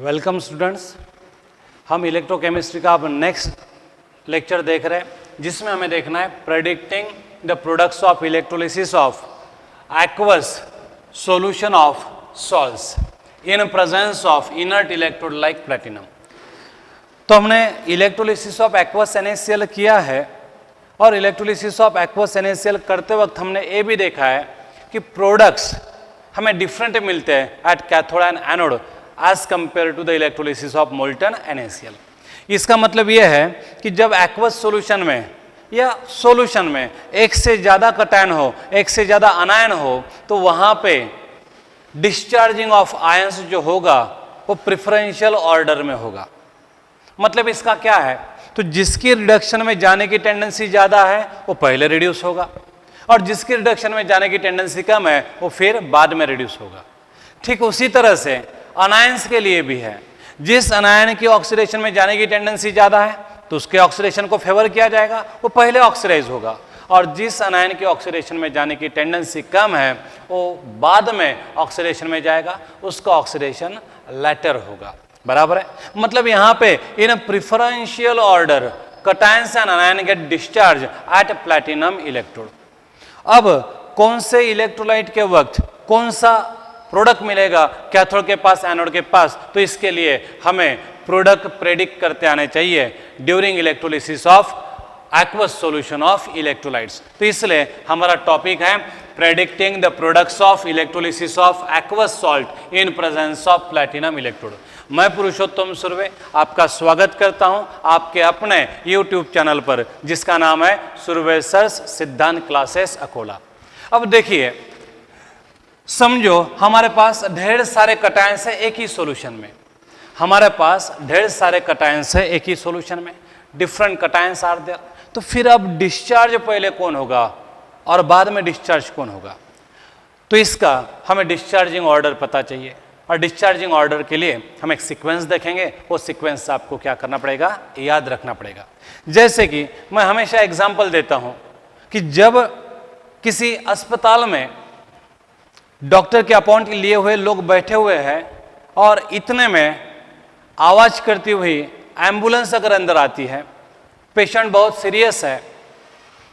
Welcome students, हम electrochemistry का अब नेक्स्ट लेक्चर देख रहे हैं जिसमें हमें देखना है predicting the products of electrolysis of aqueous solution of salts in presence of inert electrode like platinum। तो हमने इलेक्ट्रोलिसिस ऑफ एक्वस NaCl किया है और इलेक्ट्रोलिसिस ऑफ एक्वस NaCl करते वक्त हमने ये भी देखा है कि प्रोडक्ट्स हमें डिफरेंट मिलते हैं at cathode and anode as compare to the electrolysis of molten NaCl। इसका मतलब यह है कि जब एक्वस सॉल्यूशन में या सॉल्यूशन में एक से ज़्यादा कटायन हो, एक से ज़्यादा अनायन हो, तो वहाँ पे डिस्चार्जिंग ऑफ आयंस जो होगा वो प्रेफरेंशियल ऑर्डर में होगा। मतलब इसका क्या है, तो जिसकी रिडक्शन में जाने की टेंडेंसी ज़्यादा है वो पहले रिड्यूस होगा और जिसकी रिडक्शन में जाने की टेंडेंसी कम है वो फिर बाद में रिड्यूस होगा। ठीक उसी तरह से अनायंस के लिए भी है, जिस अनायन की ऑक्सीडेशन में जाने की टेंडेंसी ज़्यादा है तो उसके ऑक्सीडेशन को फेवर किया जाएगा, वो पहले ऑक्सीडाइज होगा, और जिस अनायन की ऑक्सीडेशन में जाने की टेंडेंसी कम है वो बाद में ऑक्सीडेशन में जाएगा, उसका ऑक्सीडेशन लेटर होगा। बराबर है। मतलब यहाँ पे in preferential order cations and anions get discharge at platinum electrode. अब कौन से इलेक्ट्रोलाइट के वक्त कौन सा प्रोडक्ट मिलेगा कैथोड के पास एनोड के पास, तो इसके लिए हमें प्रोडक्ट प्रेडिक्ट करते आने चाहिए during electrolysis of aqueous solution of electrolytes. तो इसलिए हमारा टॉपिक है predicting the products of electrolysis of aqueous salt in presence of platinum electrode. मैं पुरुषोत्तम सुर्वे आपका स्वागत करता हूं आपके अपने YouTube चैनल पर जिसका नाम है सुर्वे सर्स सिद्धांत क्लासेस अकोला। अब देखिए, समझो हमारे पास ढेर सारे कटायंस है एक ही सॉल्यूशन में, हमारे पास ढेर सारे कटायंस है एक ही सॉल्यूशन में, डिफरेंट कटायंस आर देयर। तो फिर अब डिस्चार्ज पहले कौन होगा और बाद में डिस्चार्ज कौन होगा, तो इसका हमें डिस्चार्जिंग ऑर्डर पता चाहिए। और डिस्चार्जिंग ऑर्डर के लिए हम एक सीक्वेंस देखेंगे, वो सीक्वेंस आपको क्या करना पड़ेगा, याद रखना पड़ेगा। जैसे कि मैं हमेशा एग्जाम्पल देता हूं कि जब किसी अस्पताल में डॉक्टर के अपॉइंटमेंट लिए हुए लोग बैठे हुए हैं और इतने में आवाज करती हुई एम्बुलेंस अगर अंदर आती है, पेशेंट बहुत सीरियस है,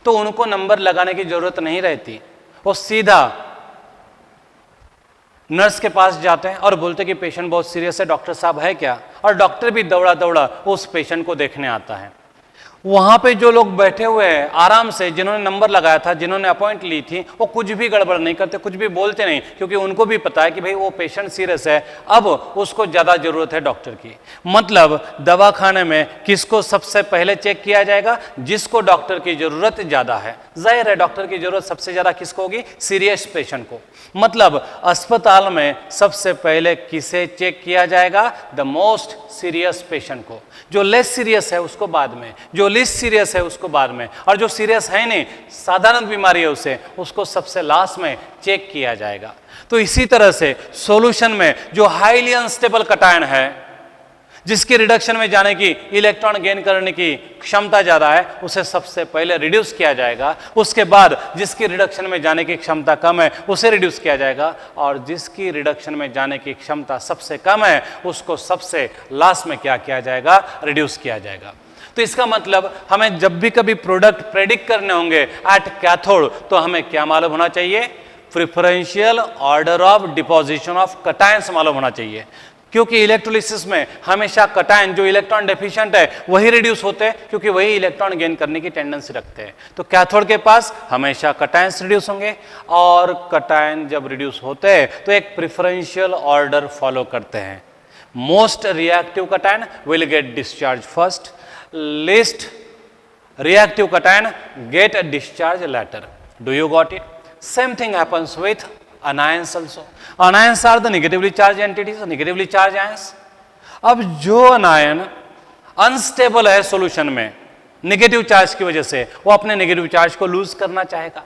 तो उनको नंबर लगाने की जरूरत नहीं रहती, वो सीधा नर्स के पास जाते हैं और बोलते कि पेशेंट बहुत सीरियस है, डॉक्टर साहब है क्या, और डॉक्टर भी दौड़ा दौड़ा उस पेशेंट को देखने आता है। वहां पे जो लोग बैठे हुए हैं आराम से, जिन्होंने नंबर लगाया था, जिन्होंने अपॉइंट ली थी, वो कुछ भी गड़बड़ नहीं करते, कुछ भी बोलते नहीं, क्योंकि उनको भी पता है कि भाई वो पेशेंट सीरियस है, अब उसको ज्यादा जरूरत है डॉक्टर की। मतलब दवाखाने में किसको सबसे पहले चेक किया जाएगा, जिसको डॉक्टर की जरूरत ज्यादा है। जाहिर है डॉक्टर की जरूरत सबसे ज्यादा किसको होगी, सीरियस पेशेंट को। मतलब अस्पताल में सबसे पहले किसे चेक किया जाएगा, द मोस्ट सीरियस पेशेंट को। जो लेस सीरियस है उसको बाद में, जो लिस्ट सीरियस है उसको बाद में, और जो सीरियस है नहीं, साधारण बीमारी है उसे, उसको सबसे लास्ट में चेक किया जाएगा। तो इसी तरह से सॉल्यूशन में जो हाईली अनस्टेबल कटायन है, जिसकी रिडक्शन में जाने की, इलेक्ट्रॉन गेन करने की क्षमता ज्यादा है, उसे सबसे पहले रिड्यूस किया जाएगा। उसके बाद जिसकी रिडक्शन में जाने की क्षमता कम है उसे रिड्यूस किया जाएगा, और जिसकी रिडक्शन में जाने की क्षमता सबसे कम है उसको सबसे लास्ट में क्या किया जाएगा, रिड्यूस किया जाएगा। तो इसका मतलब हमें जब भी कभी प्रोडक्ट प्रेडिक्ट करने होंगे एट कैथोड, तो हमें क्या मालूम होना चाहिए, preferential order of deposition of cations मालूम होना चाहिए। क्योंकि इलेक्ट्रोलिसिस में हमेशा कटायन जो इलेक्ट्रॉन डेफिशिएंट है वही रिड्यूस होते हैं, क्योंकि वही इलेक्ट्रॉन गेन करने की टेंडेंसी रखते हैं। तो कैथोड के पास हमेशा कटायंस रिड्यूस होंगे, और कटायन जब रिड्यूस होते हैं तो एक प्रेफरेंशियल ऑर्डर फॉलो करते हैं। Most reactive cation will get discharge first, least reactive cation get a discharge later. Do you got it? Same thing happens with anions also. Anions are the negatively charged entities, negatively charged ions. अब जो अनायन unstable है solution में negative charge की वजह से, वो अपने negative charge को लूज करना चाहेगा।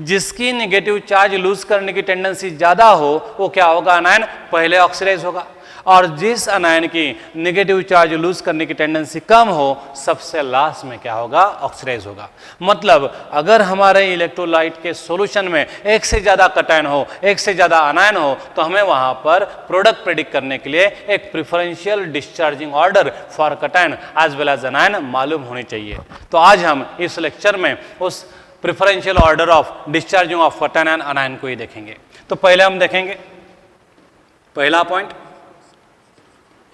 जिसकी नेगेटिव चार्ज लूज करने की टेंडेंसी ज्यादा हो वो क्या होगा, अनायन पहले ऑक्सीडाइज होगा। और जिस अनायन की नेगेटिव चार्ज लूज करने की टेंडेंसी कम हो सबसे लास्ट में क्या होगा, ऑक्सीडाइज होगा। मतलब अगर हमारे इलेक्ट्रोलाइट के सॉल्यूशन में एक से ज्यादा कटायन हो, एक से ज्यादा अनायन हो, तो हमें वहां पर प्रोडक्ट प्रेडिक्ट करने के लिए एक preferential discharging order for cation as well as anion मालूम होनी चाहिए। तो आज हम इस लेक्चर में उस preferential order of discharging of cation and अनायन को ही देखेंगे। तो पहले हम देखेंगे पहला point,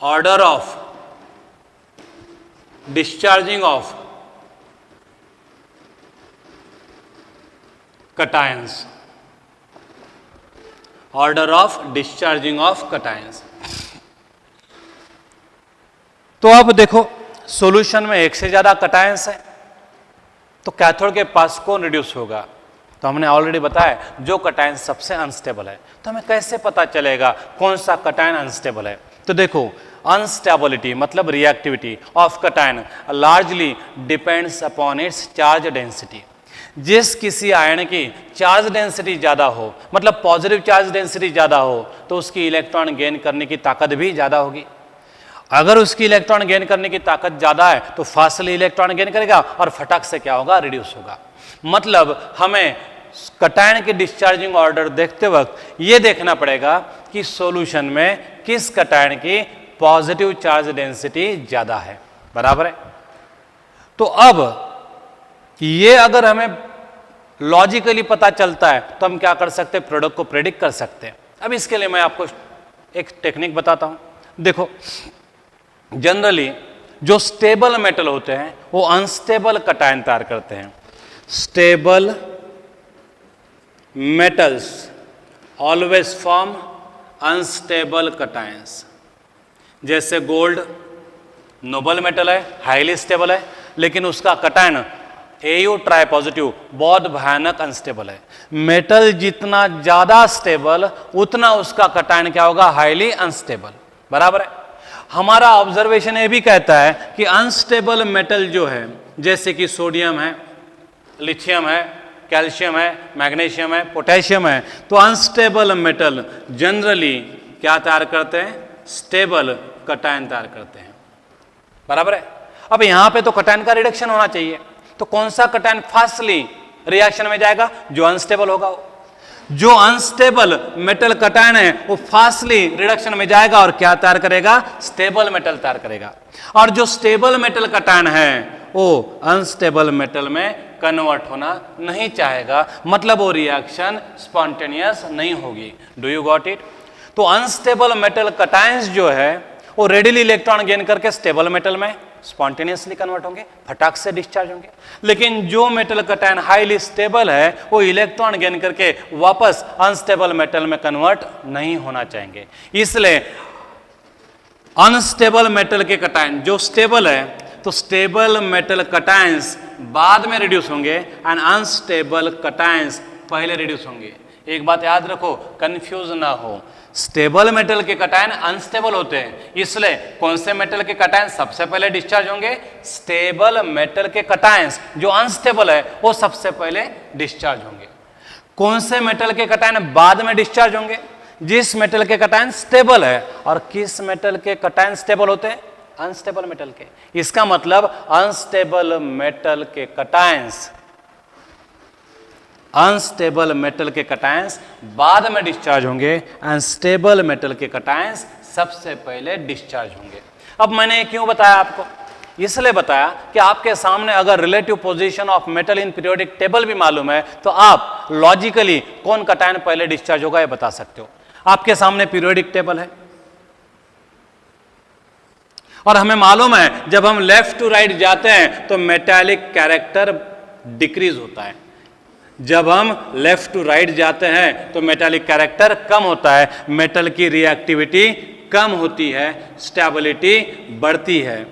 order of discharging of cations, order of discharging of cations. तो अब देखो सॉल्यूशन में एक से ज्यादा कटायंस है तो कैथोड के पास कौन रिड्यूस होगा, तो हमने ऑलरेडी बताया जो कटायन सबसे अनस्टेबल है। तो हमें कैसे पता चलेगा कौन सा कटायन अनस्टेबल है, तो देखो अनस्टेबिलिटी मतलब reactivity of cation largely depends upon its charge density. जिस किसी आयन की चार्ज डेंसिटी ज्यादा हो, मतलब पॉजिटिव चार्ज डेंसिटी ज्यादा हो, तो उसकी इलेक्ट्रॉन गेन करने की ताकत भी ज्यादा होगी। अगर उसकी इलेक्ट्रॉन गेन करने की ताकत ज्यादा है तो फास्टली इलेक्ट्रॉन गेन करेगा और फटाक से क्या होगा, रिड्यूस होगा। मतलब हमें कटायन की डिस्चार्जिंग ऑर्डर देखते वक्त यह देखना पड़ेगा कि सॉल्यूशन में किस कटायन की पॉजिटिव चार्ज डेंसिटी ज्यादा है, बराबर है। तो अब ये अगर हमें लॉजिकली पता चलता है तो हम क्या कर सकते हैं, प्रोडक्ट को प्रेडिक्ट कर सकते हैं। अब इसके लिए मैं आपको एक टेक्निक बताता हूं। देखो जनरली जो स्टेबल मेटल होते हैं वो अनस्टेबल कटायन तैयार करते हैं। Stable metals always form unstable cations. जैसे गोल्ड नोबल मेटल है, हाईली स्टेबल है, लेकिन उसका कटायन Au ट्राई पॉजिटिव बहुत भयानक अनस्टेबल है। मेटल जितना ज्यादा स्टेबल उतना उसका कटायन क्या होगा, हाईली अनस्टेबल, बराबर है। हमारा ऑब्जर्वेशन ये भी कहता है कि अनस्टेबल मेटल जो है जैसे कि सोडियम है, लिथियम है, कैल्शियम है, मैग्नीशियम है, पोटेशियम है, तो अनस्टेबल मेटल जनरली क्या तैयार करते हैं, स्टेबल कटायन तैयार करते हैं, बराबर है। अब यहां पे तो कटायन का रिडक्शन होना चाहिए, तो कौन सा कटायन फास्टली रिएक्शन में जाएगा, जो अनस्टेबल होगा। जो अनस्टेबल मेटल कटायन है वो फास्टली रिडक्शन में जाएगा और क्या तैयार करेगा, स्टेबल मेटल तैयार करेगा। और जो स्टेबल मेटल कटायन है वो अनस्टेबल मेटल में कन्वर्ट होना नहीं चाहेगा, मतलब वो रिएक्शन स्पॉन्टेनियस नहीं होगी। Do you got it. तो अनस्टेबल मेटल कटायंस जो है वो रेडिली इलेक्ट्रॉन गेन करके स्टेबल मेटल में स्पॉन्टेनियसली कन्वर्ट होंगे, फटाक से डिस्चार्ज होंगे। लेकिन जो मेटल कटायन हाईली स्टेबल है वो इलेक्ट्रॉन गेन करके वापस अनस्टेबल मेटल में कन्वर्ट नहीं होना चाहेंगे। इसलिए अनस्टेबल मेटल के कटायन जो स्टेबल है, तो स्टेबल मेटल कटायंस बाद में रिड्यूस होंगे एंड अनस्टेबल कटायंस पहले रिड्यूस होंगे। एक बात याद रखो, कंफ्यूज ना हो, स्टेबल मेटल के कटायन अनस्टेबल होते हैं, इसलिए कौन से मेटल के कटायन सबसे पहले डिस्चार्ज होंगे, स्टेबल मेटल के कटायंस जो अनस्टेबल है वो सबसे पहले डिस्चार्ज होंगे। कौन से मेटल के कटायन बाद में डिस्चार्ज होंगे, जिस मेटल के कटायन स्टेबल है। और किस मेटल के कटायन स्टेबल होते हैं, अनस्टेबल मेटल के। इसका मतलब अनस्टेबल मेटल के कटायंस, अनस्टेबल मेटल के कटायंस बाद में डिस्चार्ज होंगे एंड स्टेबल मेटल के कटायंस सबसे पहले डिस्चार्ज होंगे। अब मैंने क्यों बताया आपको, इसलिए बताया कि आपके सामने अगर relative position of metal in periodic table भी मालूम है तो आप लॉजिकली कौन कटायन पहले डिस्चार्ज होगा ये बता सकते हो। आपके सामने पीरियोडिक टेबल है और हमें मालूम है जब हम लेफ्ट टू राइट जाते हैं तो मेटालिक कैरेक्टर डिक्रीज होता है। जब हम लेफ्ट टू राइट जाते हैं तो मेटालिक कैरेक्टर कम होता है, मेटल की रिएक्टिविटी कम होती है, स्टेबिलिटी बढ़ती है,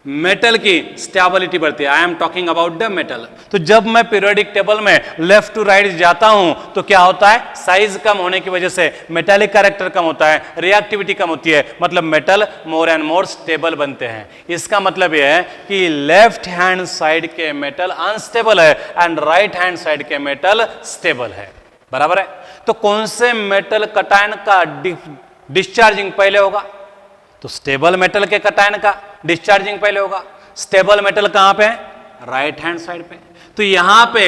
मेटल की स्टेबिलिटी बढ़ती है। I am talking about the metal. तो जब मैं पीरियोडिक टेबल में लेफ्ट टू राइट जाता हूं तो क्या होता है, साइज कम होने की वजह से मेटालिक कैरेक्टर कम होता है, रिएक्टिविटी कम होती है, मतलब metal more and more stable बनते हैं। इसका मतलब यह है कि लेफ्ट हैंड साइड के मेटल अनस्टेबल है एंड राइट हैंड साइड के मेटल स्टेबल है, बराबर है। तो कौन से मेटल कटायन का डिस्चार्जिंग पहले होगा, तो स्टेबल मेटल के कटायन का डिस्चार्जिंग पहले होगा। स्टेबल मेटल कहां पे है? राइट हैंड साइड पे। तो यहां पे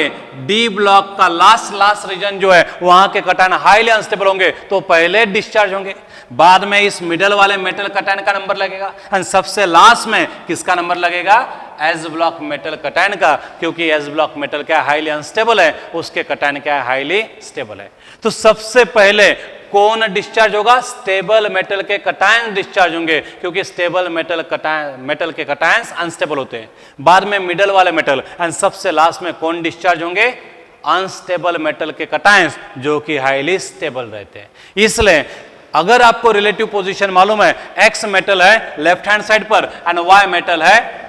डी ब्लॉक का लास्ट रीजन जो है वहां के कटायन हाईली अनस्टेबल होंगे, तो पहले डिस्चार्ज होंगे, बाद में इस मिडल वाले मेटल कटायन का नंबर लगेगा, एंड सबसे लास्ट में किसका नंबर लगेगा? एस ब्लॉक मेटल कटायन का, क्योंकि एस ब्लॉक मेटल क्या हाईली अनस्टेबल है, उसके कटायन क्या है? हाईली स्टेबल है। तो सबसे पहले कौन डिस्चार्ज होगा? स्टेबल मेटल के कटायन डिस्चार्ज होंगे, क्योंकि स्टेबल मेटल के कटायंस अनस्टेबल होते हैं। बाद में मिडल वाले मेटल, एंड सबसे लास्ट में कौन डिस्चार्ज होंगे? अनस्टेबल मेटल के कटायंस, जो कि हाईली स्टेबल रहते हैं। इसलिए अगर आपको रिलेटिव पोजीशन मालूम है, एक्स मेटल है लेफ्ट हैंड साइड पर एंड वाई मेटल है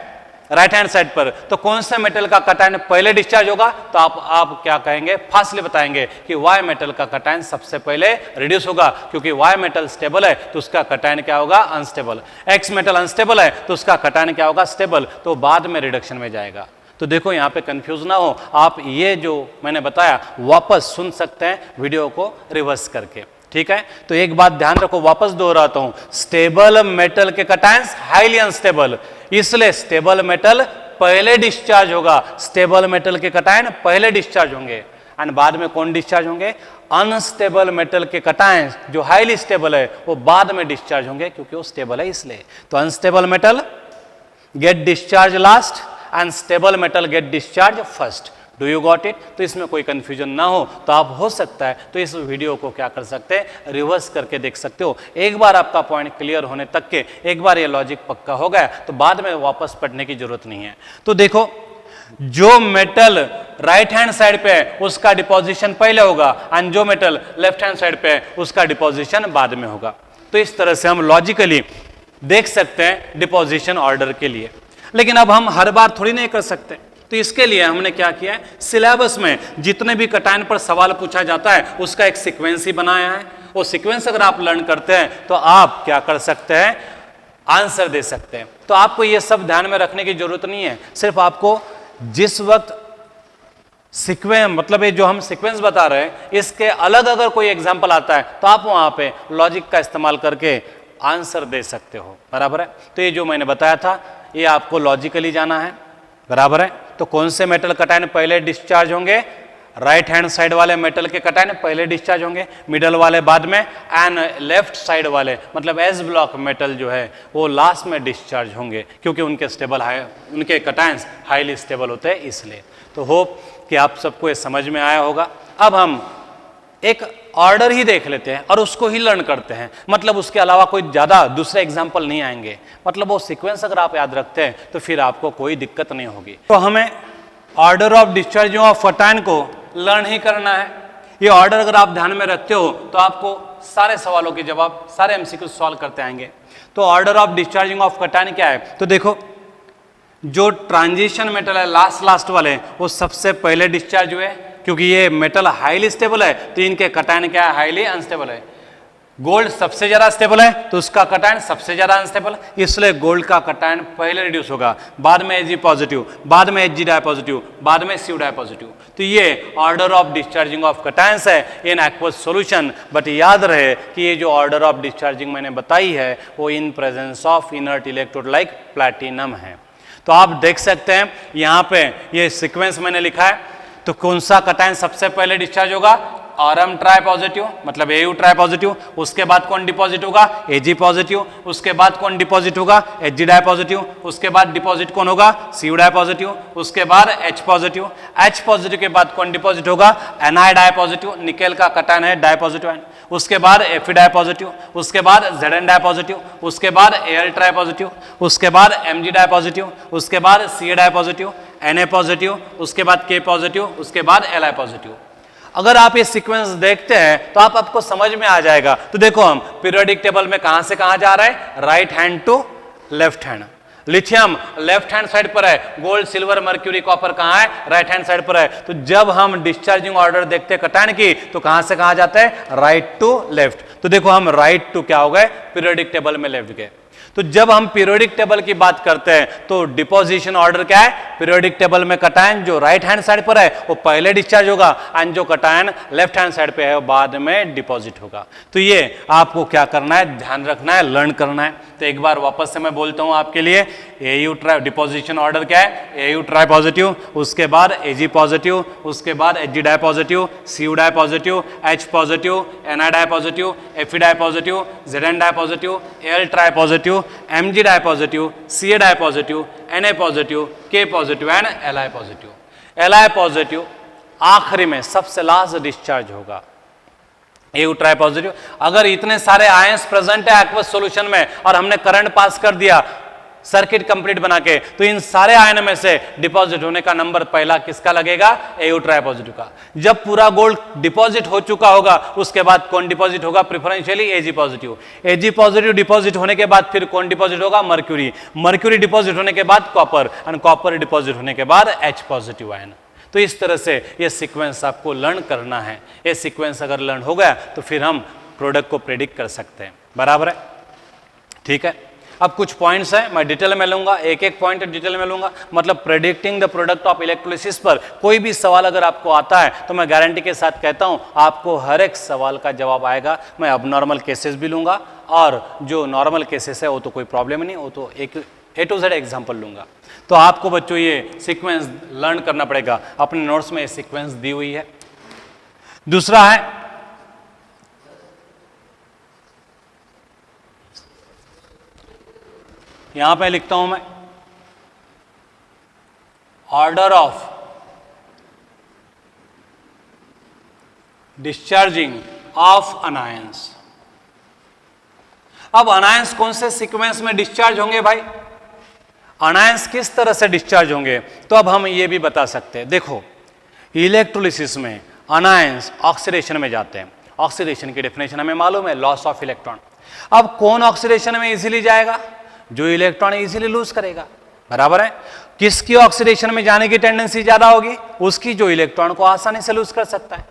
राइट हैंड साइड पर, तो कौन से मेटल का कटायन पहले डिस्चार्ज होगा? तो आप क्या कहेंगे? फास्टली बताएंगे कि वाई मेटल का कटायन सबसे पहले रिड्यूस होगा, क्योंकि वाई मेटल स्टेबल है तो उसका कटायन क्या होगा? अनस्टेबल। एक्स मेटल अनस्टेबल है तो उसका कटायन क्या होगा? स्टेबल, तो बाद में रिडक्शन में जाएगा। तो देखो यहां पे कंफ्यूज ना हो, आप ये जो मैंने बताया वापस सुन सकते हैं वीडियो को रिवर्स करके, ठीक है? तो एक बात ध्यान रखो, वापस दोहराता हूं, स्टेबल मेटल के कटायंस हाईली अनस्टेबल, इसलिए स्टेबल मेटल पहले डिस्चार्ज होगा, स्टेबल मेटल के कटायन पहले डिस्चार्ज होंगे, एंड बाद में कौन डिस्चार्ज होंगे? अनस्टेबल मेटल के कटायंस जो हाईली स्टेबल है वो बाद में डिस्चार्ज होंगे, क्योंकि वो स्टेबल है इसलिए। तो unstable metal get discharge last and stable metal get discharge first. Do you got it? तो इसमें कोई कंफ्यूजन ना हो तो आप हो सकता है तो इस वीडियो को क्या कर सकते हैं? रिवर्स करके देख सकते हो। एक बार आपका पॉइंट क्लियर होने तक के, एक बार ये लॉजिक पक्का हो गया तो बाद में वापस पढ़ने की जरूरत नहीं है। तो देखो, जो मेटल राइट हैंड साइड पे है उसका डिपोजिशन पहले होगा, एंड जो मेटल लेफ्ट हैंड साइड पे है उसका डिपोजिशन बाद में होगा। तो इस तरह से हम लॉजिकली देख सकते हैं डिपोजिशन ऑर्डर के लिए। लेकिन अब हम हर बार थोड़ी नहीं कर सकते, तो इसके लिए हमने क्या किया है, सिलेबस में जितने भी कटायन पर सवाल पूछा जाता है उसका एक सीक्वेंस ही बनाया है। वो सीक्वेंस अगर आप लर्न करते हैं तो आप क्या कर सकते हैं? आंसर दे सकते हैं। तो आपको ये सब ध्यान में रखने की जरूरत नहीं है, सिर्फ आपको जिस वक्त सीक्वेंस, मतलब ये जो हम सीक्वेंस बता रहे हैं, इसके अलग अगर कोई एग्जाम्पल आता है तो आप वहां पे लॉजिक का इस्तेमाल करके आंसर दे सकते हो, बराबर है? तो ये जो मैंने बताया था ये आपको लॉजिकली जाना है, बराबर है? तो कौन से मेटल कटायन पहले डिस्चार्ज होंगे? राइट हैंड साइड वाले मेटल के कटायन पहले डिस्चार्ज होंगे, मिडल वाले बाद में, एंड लेफ्ट साइड वाले मतलब एस ब्लॉक मेटल जो है वो लास्ट में डिस्चार्ज होंगे, क्योंकि उनके कटायंस हाईली स्टेबल होते हैं इसलिए। तो होप कि आप सबको ये समझ में आया होगा। अब हम एक ऑर्डर ही देख लेते हैं और उसको ही लर्न करते हैं, मतलब उसके अलावा कोई ज़्यादा दूसरे एग्जाम्पल नहीं आएंगे। मतलब वो सीक्वेंस अगर आप याद रखते हैं तो फिर आपको कोई दिक्कत नहीं होगी। तो हमें order of discharging of cation को लर्न ही करना है। ये ऑर्डर अगर आप ध्यान में रखते हो तो आपको सारे सवालों के जवाब, सारे एमसीक्यू सॉल्व करते आएंगे। तो order of discharging of cation क्या है? तो देखो, जो ट्रांजिशन मेटल है लास्ट वाले वो सबसे पहले डिस्चार्ज हुए, क्योंकि ये मेटल हाईली स्टेबल है तो इनके कटायन क्या है? हाईली अनस्टेबल है। गोल्ड सबसे ज्यादा स्टेबल है तो उसका कटायन सबसे ज्यादा अनस्टेबल, इसलिए गोल्ड का कटायन पहले रिड्यूस होगा, बाद में Ag पॉजिटिव, बाद में Hg डाई पॉजिटिव, बाद में Cu डाई पॉजिटिव। तो ये order of discharging of cations है इन एक्वस सॉल्यूशन। बट याद रहे कि ये जो ऑर्डर ऑफ डिस्चार्जिंग मैंने बताई है वो in presence of inert electrode like platinum है। तो आप देख सकते हैं यहाँ पे ये सीक्वेंस मैंने लिखा है। तो कौन सा कटायन सबसे पहले डिस्चार्ज होगा? Rm ट्राई पॉजिटिव, मतलब Au ट्राई पॉजिटिव। उसके बाद कौन डिपॉजिट होगा? Ag positive. उसके बाद कौन डिपॉजिट होगा? Hg di positive. उसके बाद डिपॉजिट कौन होगा? Cu di positive. उसके बाद H पॉजिटिव। H पॉजिटिव के बाद कौन डिपॉजिट होगा? Na डाई पॉजिटिव, निकेल का कटायन है डाई पॉजिटिव आयन। उसके बाद Fe डाई पॉजिटिव। उसके बाद Zn डाई पॉजिटिव। उसके बाद Al ट्राई पॉजिटिव। उसके बाद Mg डाई पॉजिटिव। उसके बाद Ca di positive, Na positive, उसके बाद K पॉजिटिव, उसके बाद Li पॉजिटिव। अगर आप ये सीक्वेंस देखते हैं तो आपको समझ में आ जाएगा। तो देखो, हम पीरियोडिक टेबल में कहां से कहां जा रहे हैं? Right hand to left hand. Lithium left hand side पर है, गोल्ड सिल्वर मर्क्यूरी कॉपर कहां है? राइट हैंड साइड पर है। तो जब हम डिस्चार्जिंग ऑर्डर देखते हैं कटायन की तो कहां से कहां जाते हैं? Right to left. तो देखो, हम राइट टू क्या हो गए? पीरियोडिक टेबल में लेफ्ट गए। तो जब हम पीरियोडिक टेबल की बात करते हैं तो डिपोजिशन ऑर्डर क्या है, पीरियोडिक टेबल में कटायन जो राइट हैंड साइड पर है वो पहले डिस्चार्ज होगा एंड जो कटायन लेफ्ट हैंड साइड पे है वो बाद में डिपॉजिट होगा। तो ये आपको क्या करना है, ध्यान रखना है, लर्न करना है। तो एक बार वापस से मैं बोलता हूं आपके लिए, एयू ट्राई डिपोजिशन ऑर्डर क्या है, एयू ट्राई पॉजिटिव, उसके बाद एजी पॉजिटिव, उसके बाद HG di positive, CU di positive, H positive, NI di positive, FE di positive, ZN di positive, L tri positive, MG di positive, CA di positive, NA positive, K positive and LI positive. LI positive आखिरी में सबसे last discharge होगा। AU tri positive, अगर इतने सारे ions present है aqueous solution में और हमने करंट पास कर दिया सर्किट कंप्लीट बना के, तो इन सारे आयन में से डिपॉजिट होने का नंबर पहला किसका लगेगा, एयू ट्राई पॉजिटिव का। जब पूरा गोल्ड डिपॉजिट हो चुका होगा उसके बाद कौन डिपॉजिट होगा, प्रेफरेंशियली एजी पॉजिटिव। एजी पॉजिटिव डिपॉजिट होने के बाद फिर कौन डिपॉजिट होगा, मर्क्यूरी। मर्क्यूरी डिपॉजिट होने के बाद कॉपर, एंड कॉपर डिपॉजिट होने के बाद एच पॉजिटिव आयन। तो इस तरह से ये सीक्वेंस आपको लर्न करना है। ये सीक्वेंस अगर लर्न हो गया तो फिर हम प्रोडक्ट को प्रेडिक्ट कर सकते हैं। बराबर है, ठीक है। अब कुछ पॉइंट्स हैं, मैं डिटेल में लूंगा, एक एक पॉइंट डिटेल में लूंगा। मतलब predicting the product of electrolysis पर कोई भी सवाल अगर आपको आता है तो मैं गारंटी के साथ कहता हूं आपको हर एक सवाल का जवाब आएगा। मैं अब नॉर्मल केसेस भी लूंगा और जो नॉर्मल केसेस है वो तो कोई प्रॉब्लम नहीं, वो तो एक A to Z एग्जाम्पल लूंगा। तो आपको बच्चों ये सीक्वेंस लर्न करना पड़ेगा। अपने नोट्स में ये सीक्वेंस दी हुई है। दूसरा है यहां पे लिखता हूं मैं, order of discharging of anions. अब अनायंस कौन से सीक्वेंस में डिस्चार्ज होंगे भाई, अनायंस किस तरह से डिस्चार्ज होंगे, तो अब हम ये भी बता सकते हैं। देखो इलेक्ट्रोलिसिस में अनायंस ऑक्सीडेशन में जाते हैं। ऑक्सीडेशन की डेफिनेशन हमें मालूम है, लॉस ऑफ इलेक्ट्रॉन। अब कौन ऑक्सीडेशन में इजीली जाएगा, जो इलेक्ट्रॉन इजीली लूज करेगा। बराबर है, किसकी ऑक्सीडेशन में जाने की टेंडेंसी ज्यादा होगी, उसकी जो इलेक्ट्रॉन को आसानी से लूज कर सकता है।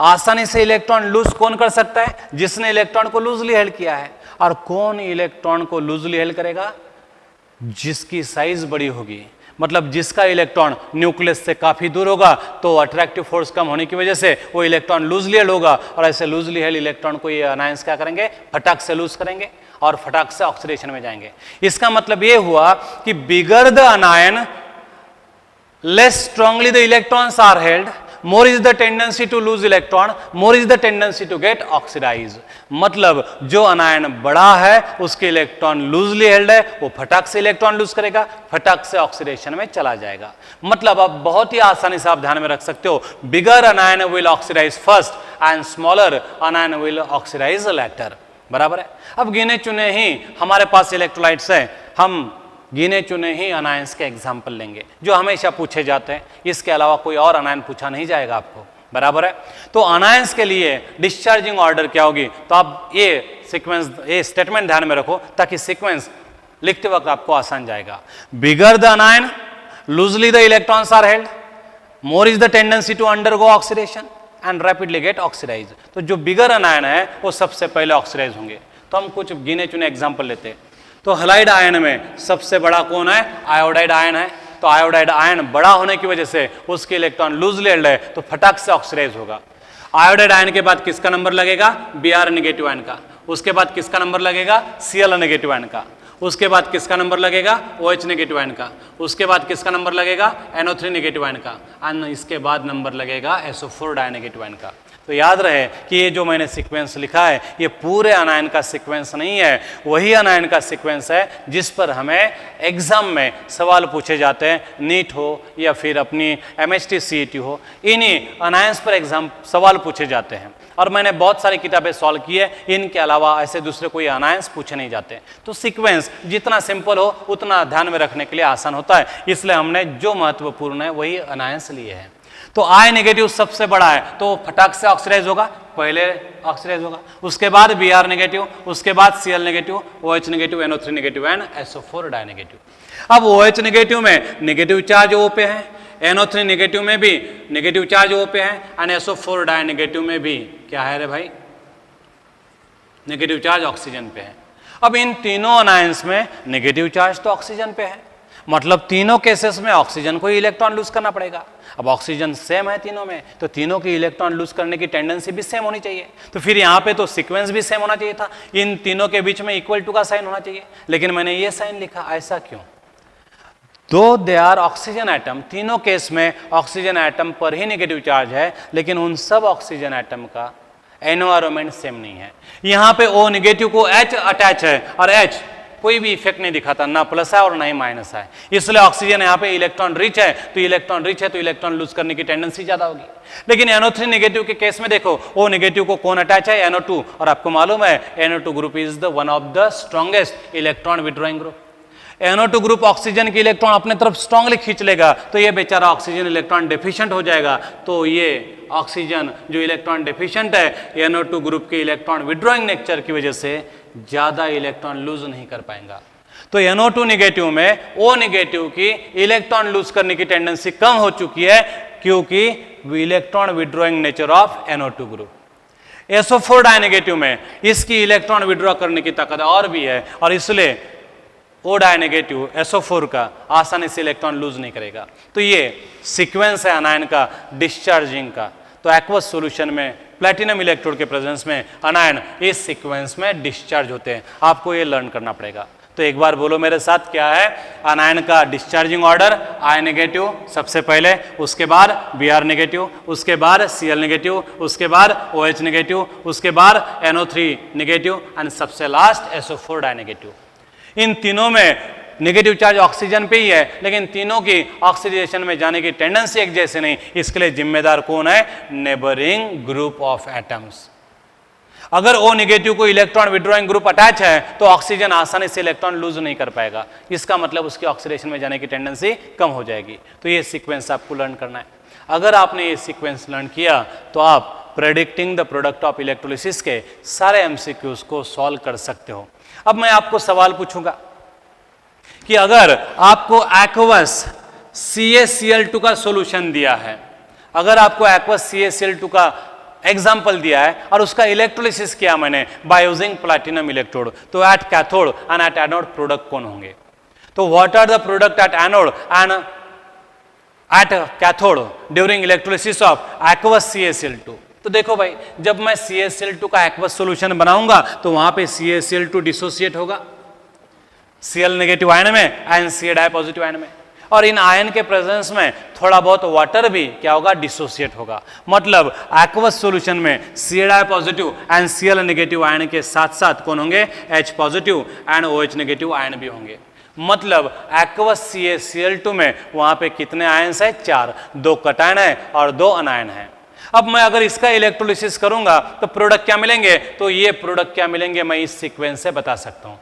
आसानी से इलेक्ट्रॉन लूज कौन कर सकता है, जिसने इलेक्ट्रॉन को लूजली हेल्ड किया है। और कौन इलेक्ट्रॉन को लूजली हेल्ड करेगा, जिसकी साइज बड़ी होगी। मतलब जिसका इलेक्ट्रॉन न्यूक्लियस से काफी दूर होगा तो अट्रैक्टिव फोर्स कम होने की वजह से वो इलेक्ट्रॉन लूजली हेल्ड होगा, और ऐसे लूजली हेल्ड इलेक्ट्रॉन को ये अनायंस क्या करेंगे, फटाक से लूज करेंगे और फटाक से ऑक्सीडेशन में जाएंगे। इसका मतलब ये हुआ कि bigger the anion less strongly the electrons are held, more is the tendency to lose electron, more is the tendency to get oxidized। मतलब जो अनायन बड़ा है उसके इलेक्ट्रॉन लूजली हेल्ड है, वो फटाक से इलेक्ट्रॉन लूज करेगा, फटाक से ऑक्सीडेशन में चला जाएगा। मतलब आप बहुत ही आसानी से आप ध्यान में रख सकते हो, bigger anion will oxidise first and smaller anion will oxidise later. बराबर है। अब गिने चुने ही हमारे पास इलेक्ट्रोलाइट्स है, हम गिने चुने ही अनायंस के एग्जाम्पल लेंगे जो हमेशा पूछे जाते हैं। इसके अलावा कोई और अनायन पूछा नहीं जाएगा आपको। बराबर है। तो अनायंस के लिए डिस्चार्जिंग ऑर्डर क्या होगी, तो आप ये सीक्वेंस, ये स्टेटमेंट ध्यान में रखो ताकि सीक्वेंस लिखते वक्त आपको आसान जाएगा। Bigger the anion loosely the electrons are held, more is the tendency to undergo oxidation and rapidly get oxidize. तो जो बिगर अनायन है वो सबसे पहले ऑक्सीडाइज होंगे। तो हम कुछ गिने चुने एग्जाम्पल लेते हैं। तो हलाइड आयन में सबसे बड़ा कौन है, आयोडाइड आयन है। तो आयोडाइड आयन बड़ा होने की वजह से उसके इलेक्ट्रॉन लूजली हेल्ड है तो फटाक से ऑक्सीडाइज होगा। आयोडाइड आयन के बाद किसका नंबर लगेगा, Br नेगेटिव आयन का। उसके बाद किसका नंबर लगेगा, Cl नेगेटिव आयन का। उसके बाद किसका नंबर लगेगा, OH नेगेटिव आयन का। उसके बाद किसका नंबर लगेगा, NO3 नेगेटिव आयन का। और इसके बाद नंबर लगेगा SO4 डाई नेगेटिव आयन का। तो याद रहे कि ये जो मैंने सीक्वेंस लिखा है ये पूरे अनायन का सीक्वेंस नहीं है, वही अनायन का सीक्वेंस है जिस पर हमें एग्जाम में सवाल पूछे जाते हैं, नीट हो या फिर अपनी MHT CET हो, इन्हीं अनायंस पर एग्जाम सवाल पूछे जाते हैं। और मैंने बहुत सारी किताबें सॉल्व की है, इनके अलावा ऐसे दूसरे कोई अनायंस पूछे नहीं जाते। तो सीक्वेंस जितना सिंपल हो उतना ध्यान में रखने के लिए आसान होता है, इसलिए हमने जो महत्वपूर्ण है वही अनायंस लिए हैं। तो I नेगेटिव सबसे बड़ा है तो फटाक से ऑक्सीडाइज होगा, पहले ऑक्सीडाइज होगा। उसके बाद Br नेगेटिव, उसके बाद Cl negative, OH negative, NO3 negative and SO4 die negative. अब OH नेगेटिव में नेगेटिव चार्ज O पे है, NO3 नेगेटिव में भी नेगेटिव चार्ज O पे है एंड SO4 डाई नेगेटिव में भी क्या है रे भाई, नेगेटिव चार्ज ऑक्सीजन पे है। अब इन तीनों अनायंस में नेगेटिव चार्ज तो ऑक्सीजन पे है, मतलब तीनों केसेस में ऑक्सीजन को इलेक्ट्रॉन लूज करना पड़ेगा। अब ऑक्सीजन सेम है तीनों में, तो तीनों की इलेक्ट्रॉन लूज करने की टेंडेंसी भी सेम होनी चाहिए। तो फिर यहाँ पे तो सीक्वेंस भी सेम होना चाहिए था, इन तीनों के बीच में इक्वल टू का साइन होना चाहिए, लेकिन मैंने ये साइन लिखा, ऐसा क्यों? दो दे आर ऑक्सीजन एटम, तीनों केस में ऑक्सीजन एटम पर ही नेगेटिव चार्ज है, लेकिन उन सब ऑक्सीजन एटम का एनवायरमेंट सेम नहीं है। यहाँ पे O नेगेटिव को H अटैच है और H कोई भी इफेक्ट नहीं दिखाता, ना प्लस है और ना ही माइनस है, इसलिए ऑक्सीजन यहाँ पे इलेक्ट्रॉन रिच है, तो इलेक्ट्रॉन रिच है तो इलेक्ट्रॉन लूज करने की टेंडेंसी ज्यादा होगी। लेकिन NO3 नेगेटिव के केस में देखो, O नेगेटिव को कौन अटैच है? NO2, और आपको मालूम है NO2 group is the one of the strongest electron withdrawing group. NO2 group oxygen की इलेक्ट्रॉन अपने तरफ स्ट्रांगली खींच लेगा, तो ये बेचारा ऑक्सीजन इलेक्ट्रॉन डेफिशिएंट हो जाएगा। तो ये ऑक्सीजन जो इलेक्ट्रॉन डेफिशिएंट है, NO2 ग्रुप के इलेक्ट्रॉन विड्रॉइंग नेचर की वजह से ज्यादा इलेक्ट्रॉन लूज नहीं कर पाएगा। तो NO2 नेगेटिव में O नेगेटिव की इलेक्ट्रॉन लूज करने की टेंडेंसी कम हो चुकी है, क्योंकि electron withdrawing nature of NO2 group. SO4 डायनेगेटिव में इसकी इलेक्ट्रॉन विड्रॉ करने की ताकत और भी है, और इसलिए O डायनेगेटिव SO4 का आसानी से इलेक्ट्रॉन लूज नहीं करेगा। तो ये सीक्वेंस है अनायन का डिस्चार्जिंग का। तो एक्वस सॉल्यूशन में प्लैटिनम इलेक्ट्रोड के प्रेजेंस में अनायन इस सीक्वेंस में डिस्चार्ज होते हैं, आपको ये लर्न करना पड़ेगा। तो एक बार बोलो मेरे साथ, क्या है अनायन का डिस्चार्जिंग ऑर्डर? I नेगेटिव सबसे पहले, उसके बाद Br नेगेटिव, उसके बाद Cl नेगेटिव, उसके बाद OH नेगेटिव, उसके बाद NO3 नेगेटिव एंड सबसे लास्ट SO4 डायनेगेटिव। इन तीनों में नेगेटिव चार्ज ऑक्सीजन पे ही है, लेकिन तीनों की ऑक्सीडेशन में जाने की टेंडेंसी एक जैसे नहीं, इसके लिए जिम्मेदार कौन है? Neighbouring group of atoms. अगर O नेगेटिव को इलेक्ट्रॉन विड्रॉइंग ग्रुप अटैच है तो ऑक्सीजन आसानी से इलेक्ट्रॉन लूज नहीं कर पाएगा, इसका मतलब उसकी ऑक्सीडेशन में जाने की टेंडेंसी कम हो जाएगी। तो ये सीक्वेंस आपको लर्न करना है। अगर आपने ये सीक्वेंस लर्न किया तो आप predicting the product of electrolysis के सारे MCQs को सॉल्व कर सकते हो। अब मैं आपको सवाल पूछूंगा कि अगर आपको एक्वस CaCl2 का सॉल्यूशन दिया है, अगर आपको एक्वस CaCl2 का एग्जाम्पल दिया है और उसका इलेक्ट्रोलिसिस किया मैंने बाय यूजिंग प्लैटिनम इलेक्ट्रोड, तो at cathode and at anode product कौन होंगे? तो what are the product at anode and at cathode during electrolysis of aqueous CaCl2? तो देखो भाई, जब मैं CaCl2 का एक्वस सॉल्यूशन बनाऊंगा तो वहां पे CaCl2 डिसोसिएट होगा Cl नेगेटिव आयन में and Ca di positive ion में, और इन आयन के प्रेजेंस में थोड़ा बहुत वाटर भी क्या होगा? डिसोसिएट होगा। मतलब एक्वस सॉल्यूशन में Ca di positive and Cl negative ion के साथ साथ कौन होंगे? H positive and OH negative ion भी होंगे। मतलब एक्वस CaCl2 में वहां पे कितने आयन्स है? 4, 2 कटायन है और 2 अनायन है। अब मैं अगर इसका इलेक्ट्रोलिसिस करूंगा तो प्रोडक्ट क्या मिलेंगे? तो ये प्रोडक्ट क्या मिलेंगे मैं इस सीक्वेंस से बता सकता हूं।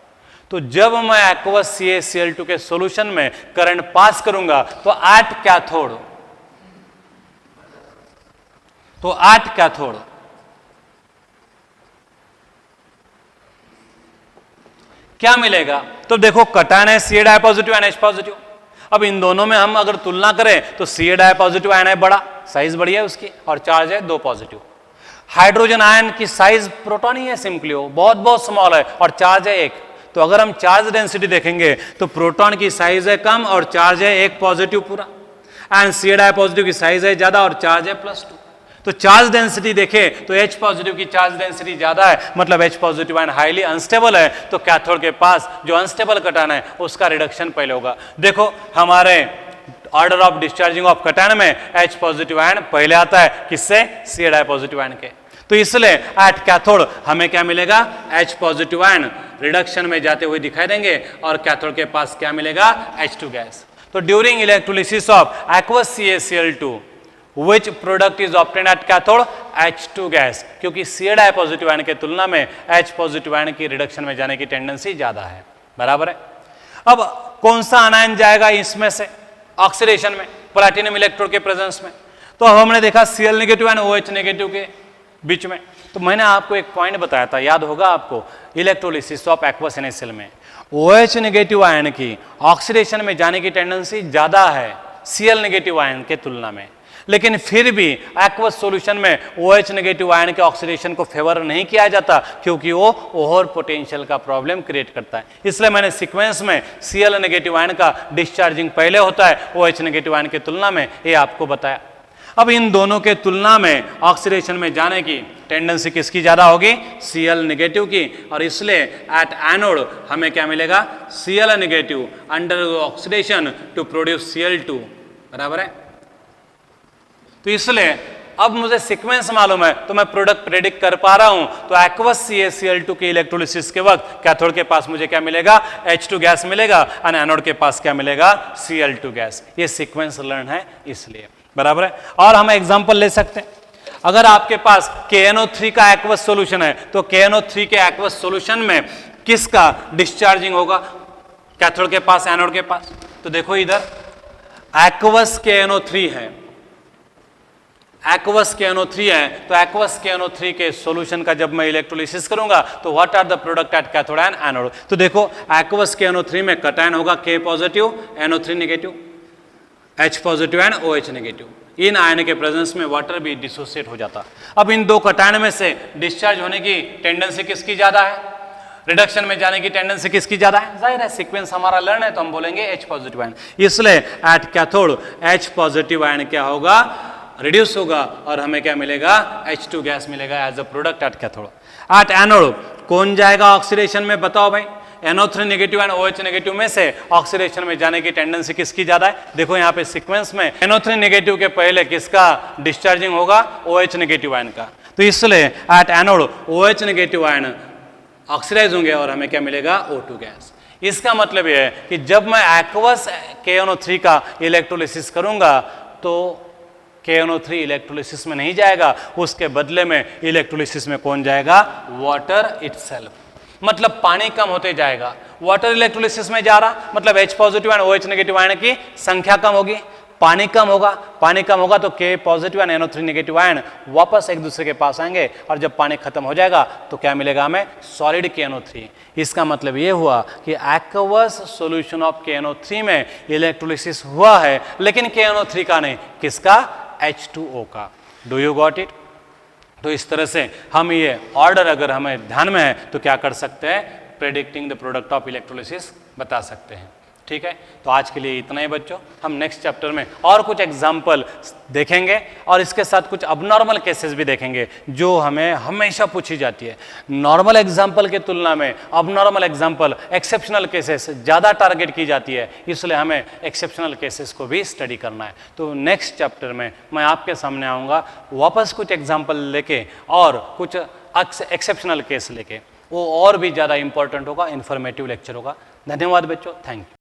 तो जब मैं एक्वस CaCl2 के सॉल्यूशन में करंट पास करूंगा तो एट कैथोड क्या मिलेगा? तो देखो कटायन है Ca di positive and H positive. अब इन दोनों में हम अगर तुलना करें तो Ca डाई पॉजिटिव आयन है बड़ा, साइज बड़ी है उसकी, और चार्ज है 2 पॉजिटिव। हाइड्रोजन आयन की साइज प्रोटॉन ही है सिंपली, वो बहुत बहुत स्मॉल है और चार्ज है 1। तो अगर हम चार्ज डेंसिटी देखेंगे तो प्रोटॉन की साइज है कम और चार्ज है 1 पॉजिटिव पूरा, एंड Ca डाई पॉजिटिव की साइज है ज्यादा और चार्ज है +2। तो चार्ज डेंसिटी देखें तो H पॉजिटिव की चार्ज डेंसिटी ज्यादा है, मतलब H positive ion highly unstable है, तो कैथोड के पास जो अनस्टेबल कटायन है उसका रिडक्शन पहले होगा। देखो हमारे order of discharging of cation में H पॉजिटिव आयन पहले आता है, किससे? Ca डाई पॉजिटिव आयन के। तो इसलिए एट कैथोड हमें क्या मिलेगा? H पॉजिटिव आयन रिडक्शन में जाते हुए दिखाई देंगे और कैथोड के पास क्या मिलेगा? H2 gas. तो during electrolysis of aqueous CaCl2 which product is obtained at cathode? H2 gas, क्योंकि Ca डाई पॉजिटिव आयन के तुलना में H पॉजिटिव आयन की रिडक्शन में जाने की टेंडेंसी ज्यादा है, बराबर है। अब कौन सा अनायन जाएगा इसमें से ऑक्सीडेशन में प्लैटिनम इलेक्ट्रोड के प्रेजेंस में? तो अब हमने देखा Cl negative and OH negative के बीच में, तो मैंने आपको एक पॉइंट बताया था, याद होगा आपको, इलेक्ट्रोलिसिस ऑफ एक्वस NaCl में OH नेगेटिव आयन की ऑक्सीडेशन में जाने की टेंडेंसी ज्यादा है Cl नेगेटिव आयन के तुलना में, लेकिन फिर भी एक्वस सॉल्यूशन में OH नेगेटिव आयन के ऑक्सीडेशन को फेवर नहीं किया जाता क्योंकि वो ओवर पोटेंशियल का प्रॉब्लम क्रिएट करता है। इसलिए मैंने सीक्वेंस में Cl नेगेटिव आयन का डिस्चार्जिंग पहले होता है OH नेगेटिव आयन की तुलना में, ये आपको बताया। अब इन दोनों के तुलना में ऑक्सीडेशन में जाने की टेंडेंसी किसकी ज्यादा होगी? Cl नेगेटिव की, और इसलिए एट एनोड हमें क्या मिलेगा? Cl negative under oxidation to produce Cl2, बराबर है। तो इसलिए अब मुझे सीक्वेंस मालूम है तो मैं प्रोडक्ट प्रेडिक्ट कर पा रहा हूं। तो एक्वस CaCl2 के इलेक्ट्रोलिसिस के वक्त कैथोड के पास मुझे क्या मिलेगा? H2 गैस मिलेगा, और एनोड के पास क्या मिलेगा? Cl2 gas. ये सीक्वेंस लर्न है इसलिए, बराबर है। और हम एग्जांपल ले सकते हैं, अगर आपके पास KNO3 का एक्वस सॉल्यूशन है तो KNO3 के एक्वस सॉल्यूशन में किसका डिस्चार्जिंग होगा? कैथोड के पास, एनोड के पास। तो देखो इधर एक्वस KNO3 है, एक्वस KNO3 है, तो एक्वस KNO3 के सॉल्यूशन का जब मैं इलेक्ट्रोलिसिस करूंगा तो what are the product at cathode and anode? तो देखो एक्वस KNO3 में कटायन होगा K positive, NO3 negative, H positive and OH negative. इन आयन के प्रेजेंस में वाटर भी डिसोसिएट हो जाता। अब इन दो कटायन में से डिस्चार्ज होने की टेंडेंसी किसकी ज्यादा है? रिडक्शन में जाने की टेंडेंसी किसकी ज्यादा है? जाहिर है सीक्वेंस हमारा लर्न है तो हम बोलेंगे H पॉजिटिव आयन। इसलिए at cathode H positive ion क्या होगा? रिड्यूस होगा, और हमें क्या मिलेगा? H2 गैस मिलेगा as a product at cathode. At anode कौन जाएगा ऑक्सीडेशन में? बताओ भाई। NO3 negative and OH negative में से ऑक्सीडेशन में जाने की टेंडेंसी किसकी ज्यादा है? देखो यहाँ पे सीक्वेंस में NO3 नेगेटिव के पहले किसका डिस्चार्जिंग होगा? OH नेगेटिव आयन का। तो इसलिए at anode OH negative ion oxidize होंगे और हमें क्या मिलेगा? O2 gas. इसका मतलब यह है कि जब मैं एक्वस KNO3 का इलेक्ट्रोलिसिस करूंगा तो KNO3 इलेक्ट्रोलिसिस में नहीं जाएगा, उसके बदले में इलेक्ट्रोलिसिस में कौन जाएगा? Water itself. मतलब पानी कम होते जाएगा। वाटर इलेक्ट्रोलिसिस में जा रहा मतलब H positive and OH negative ion की संख्या कम होगी, पानी कम होगा, पानी कम होगा तो K positive and NO3 negative ion वापस एक दूसरे के पास आएंगे, और जब पानी खत्म हो जाएगा तो क्या मिलेगा हमें? Solid KNO3। इसका मतलब ये हुआ कि एक्वस सॉल्यूशन ऑफ KNO3 में इलेक्ट्रोलिसिस हुआ है, लेकिन KNO3 का नहीं, किसका? H2O का। Do you got it? तो इस तरह से हम ये ऑर्डर अगर हमें ध्यान में है तो क्या कर सकते हैं? Predicting the product of electrolysis बता सकते हैं। ठीक है, तो आज के लिए इतना ही बच्चों। हम नेक्स्ट चैप्टर में और कुछ एग्जाम्पल देखेंगे और इसके साथ कुछ अबनॉर्मल केसेस भी देखेंगे जो हमें हमेशा पूछी जाती है। नॉर्मल एग्जाम्पल के तुलना में अबनॉर्मल एग्जाम्पल, एक्सेप्शनल केसेस ज़्यादा टारगेट की जाती है, इसलिए हमें एक्सेप्शनल केसेस को भी स्टडी करना है। तो नेक्स्ट चैप्टर में मैं आपके सामने आऊँगा वापस कुछ एग्जाम्पल लेके और कुछ एक्सेप्शनल केस लेके, वो और भी ज़्यादा इंपॉर्टेंट होगा, इन्फॉर्मेटिव लेक्चर होगा। धन्यवाद बच्चों, थैंक यू।